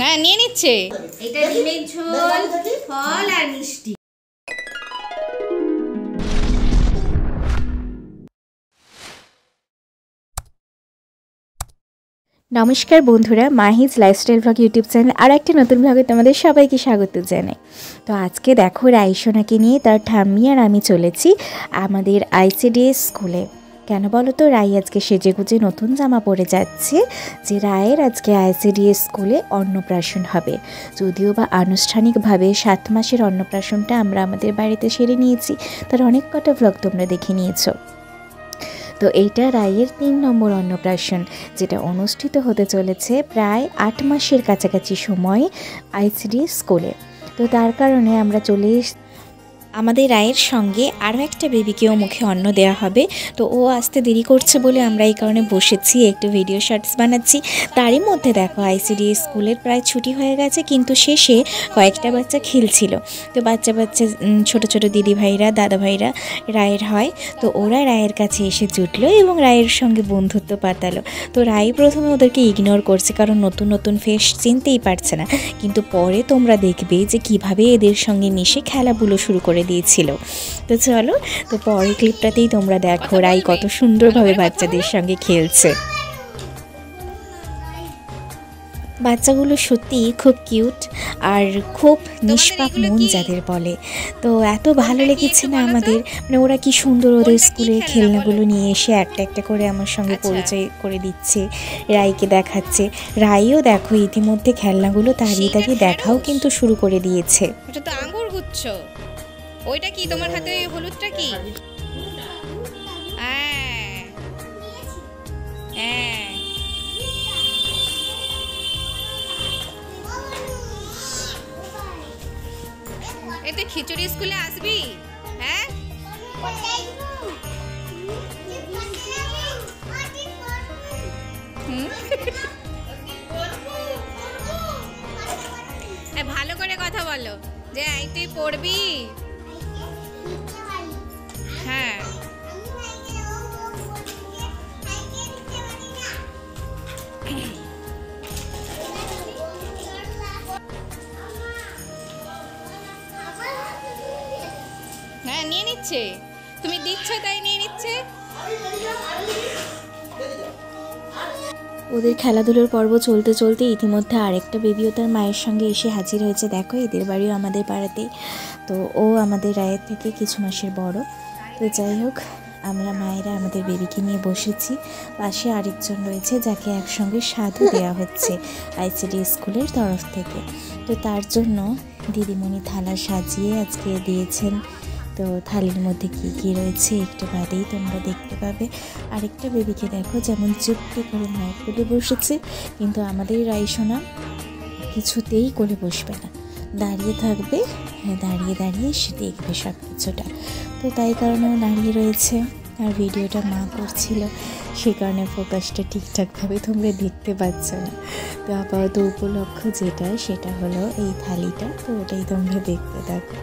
হ্যাঁ নিয়ে নিচ্ছে। এটা ডিমের ঝোল, ফল আর মিষ্টি। নমস্কার বন্ধুরা, মাহিজ লাইফস্টাইল ব্লগ ইউটিউব চ্যানেল আর একটা নতুন ব্লগে তোমাদের সবাইকে স্বাগত জানাই। তো আজকে দেখো রাইসোনাকে নিয়ে তার ঠাম্মি আর আমি চলেছি আমাদের আইসিডিএস স্কুলে। কেন বলো তো, রাই আজকে সেজেগুজে নতুন জামা পরে যাচ্ছে যে রায়ের আজকে আইসিডিএস স্কুলে অন্নপ্রাশন হবে। যদিও বা আনুষ্ঠানিকভাবে 7 মাসের অন্নপ্রাশনটা আমরা আমাদের বাড়িতে সেরে নিয়েছি, তার অনেক কটা ব্লগ তোমরা দেখে নিয়েছো। তো এইটা রায়ের 3 নম্বর অন্নপ্রাশন, যেটা অনুষ্ঠিত হতে চলেছে প্রায় 8 মাসের কাছাকাছি সময় আইসিডিএস স্কুলে। তো তার কারণে আমরা চলে আমাদের রায়ের সঙ্গে আরও একটা বেবিকেও মুখে অন্ন দেওয়া হবে। তো ও আসতে দেরি করছে বলে আমরা এই কারণে বসেছি, একটু ভিডিও শর্টস বানাচ্ছি। তারই মধ্যে দেখো আইসিডিএস স্কুলের প্রায় ছুটি হয়ে গেছে, কিন্তু শেষে কয়েকটা বাচ্চা খেলছিল। তো বাচ্চা ছোট ছোট দিদি ভাইরা দাদা ভাইরা রায়ের হয়, তো ওরা রায়ের কাছে এসে জুটলো এবং রায়ের সঙ্গে বন্ধুত্ব পাতালো। তো রায় প্রথমে ওদেরকে ইগনোর করছে, কারণ নতুন নতুন ফেস চিনতেই পারছে না, কিন্তু পরে তোমরা দেখবে যে কিভাবে এদের সঙ্গে মিশে খেলাগুলো শুরু করে দিয়েছিল। তো চলো, তো পরের ক্লিপটাতেই তোমরা দেখো রাই কত সুন্দরভাবে বাচ্চাদের সঙ্গে খেলছে। বাচ্চাগুলো সত্যিই খুব কিউট আর খুব নিষ্পাপ মন যাদের বলে। তো এত ভালো লেগেছে না আমাদের, মানে ওরা কি সুন্দর ওদের স্কুলের খেলনাগুলো নিয়ে এসে একটা একটা করে আমার সঙ্গে পরিচয় করে দিচ্ছে, রাইকে দেখাচ্ছে। রাইও দেখো ইতিমধ্যে খেলনাগুলো তাড়িয়ে তাড়িয়ে দেখাও কিন্তু শুরু করে দিয়েছে। এটা তো আঙ্গুর গুচ্ছ। ওইটা কি তোমার হাতে হলুদটা কি? হ্যাঁ হ্যাঁ, এতে খিচুড়ি স্কুলে আসবি? হ্যাঁ ভালো করে কথা বলো যে তুই পড়বি। হ্যাঁ হ্যাঁ নিয়ে নিচ্ছে, তুমি দিচ্ছ তাই নিয়ে নিচ্ছে। ওদের খেলাধুলোর পর্ব চলতে চলতে ইতিমধ্যে আরেকটা বেবিও তার মায়ের সঙ্গে এসে হাজির হয়েছে। দেখো এদের বাড়িও আমাদের পাড়াতেই, তো ও আমাদের রায়ের থেকে কিছু মাসের বড়। তো যাই হোক, আমরা মায়েরা আমাদের বেবিকে নিয়ে বসেছি। পাশে আরেকজন রয়েছে যাকে একসঙ্গে সাধু দেওয়া হচ্ছে আইসিডিএস স্কুলের তরফ থেকে। তো তার জন্য দিদিমণি থালা সাজিয়ে আজকে দিয়েছেন। তো থালির মধ্যে কী কী রয়েছে একটু বাদেই তোমরা দেখতে পাবে। আরেকটা বেবিকে দেখো যেমন চুপটি করে মায়ের কোলে বসেছে, কিন্তু আমাদের রাইসোনা কিছুতেই কোলে বসবে না, দাঁড়িয়ে থাকবে, দাঁড়িয়ে দাঁড়িয়ে সে দেখবে সব কিছুটা। তো তাই কারণেও দাঁড়িয়ে রয়েছে, আর ভিডিওটা মা করছিল, সে কারণে ফোকাসটা ঠিকঠাকভাবে তোমরা দেখতে পাচ্ছ না। তো আপাতত উপলক্ষ যেটা, সেটা হলো এই থালিটা, তো ওটাই তোমরা দেখতে থাকো।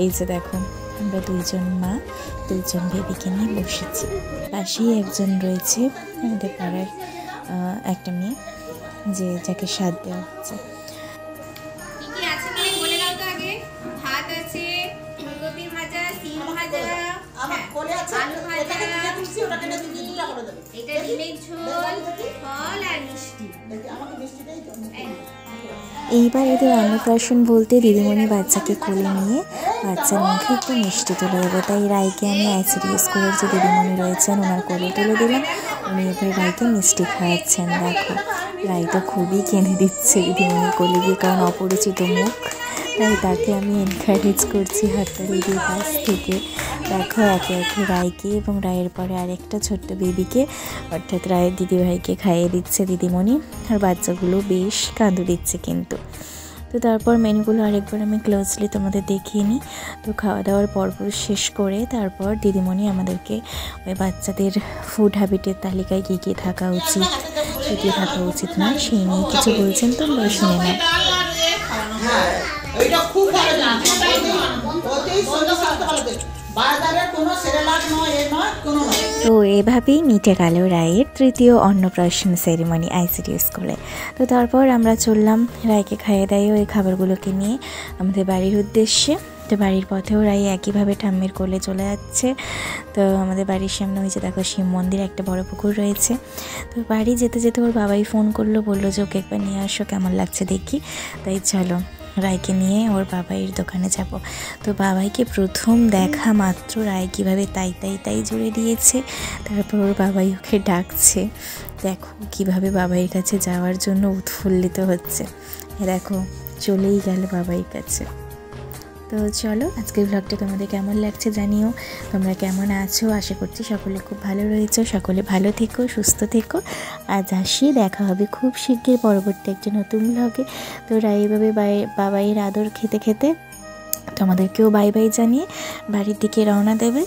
এই যে দেখো আমরা 2জন মা 2জন বেবিকে নিয়ে বসেছি। পাশেই একজন রয়েছে আমাদের পাড়ার একটা মেয়ে, যাকে স্বাদ দেওয়া হচ্ছে। ভাত আছে, ফুলকপি ভাজা, সিম ভাজা, আলু ভাজা, এটা ডিমের ঝোল, ফল আর মিষ্টি। এইবার এদের অন্নপ্রাশন বলতে দিদিমণি বাচ্চাকে কোলে নিয়ে বাচ্চার মুখে একটু মিষ্টি তুলে দেবো। তাই রাইকে আমি আইসিডিএস স্কুলের যে দিদিমণি রয়েছেন ওনার কোলে তুলে দিলাম। উনি এবার রাইকে মিষ্টি খাওয়াচ্ছেন। দেখো রাই তো খুবই কেঁদে দিচ্ছে দিদিমণির কোলে গিয়ে, কারণ অপরিচিত মুখ, তাই তাকে আমি এনকারেজ করছি হাততালি দিয়ে কাছ থেকে। দেখো একে একে রায়কে এবং রায়ের পরে আরেকটা ছোট্ট বেবিকে, অর্থাৎ রায়ের দিদিভাইকে খাইয়ে দিচ্ছে দিদিমণি, আর বাচ্চাগুলো বেশ কাঁদু দিচ্ছে কিন্তু। তো তারপর মেনুগুলো আরেকবার আমি ক্লোজলি তোমাদের দেখিয়ে নিই। তো খাওয়া দাওয়ার পর্ব শেষ করে তারপর দিদিমণি আমাদেরকে ওই বাচ্চাদের ফুড হ্যাবিটের তালিকায় কী কী থাকা উচিত, কী কী থাকা উচিত নয় সেই নিয়ে কিছু বলছেন, তোমরা শুনে নাও। এটা খুব ভালো জিনিস, বাজারে কোনো সেরেলাক নয় এ নয় কোনো নয়। তো এভাবেই মিটে গেল রায়ের তৃতীয় অন্নপ্রাশন সেরিমনি আইসিডি স্কুলে। তো তারপর আমরা চললাম রায়কে খাইয়ে দাইয়ে ওই খাবারগুলোকে নিয়ে আমাদের বাড়ির উদ্দেশ্যে। তো বাড়ির পথেও রায় একইভাবে ঠাম্মির কোলে চলে যাচ্ছে। তো আমাদের বাড়ির সামনে হয়েছে দেখো শিব মন্দির, একটা বড় পুকুর রয়েছে। তো বাড়ি যেতে যেতে ওর বাবাই ফোন করলো, বললো যে ওকে একবার নিয়ে আসো, কেমন লাগছে দেখি। তাই চলো রায়কে নিয়ে ওর বাবাইয়ের দোকানে যাব। তো বাবাইকে প্রথম দেখা মাত্র রায় কীভাবে তাই জুড়ে দিয়েছে। তারপর ওর বাবাই ওকে ডাকছে, দেখো কীভাবে বাবাইয়ের কাছে যাওয়ার জন্য উৎফুল্লিত হচ্ছে। দেখো চলেই গেল বাবাইয়ের কাছে। তো চলো আজকের ব্লগটা তোমাদের কেমন লাগছে জানিও। তোমরা কেমন আছো, আশা করছি সকলে খুব ভালো রয়েছো। সকলে ভালো থেকো, সুস্থ থেকো। আজ আসি, দেখা হবে খুব শীঘ্রই পরবর্তী একটা নতুন ব্লগে। তো এইভাবে বাবাইয়ের আদর খেতে খেতে তোমাদেরকেও বাই বাই জানিয়ে বাড়ির দিকে রওনা দেবে।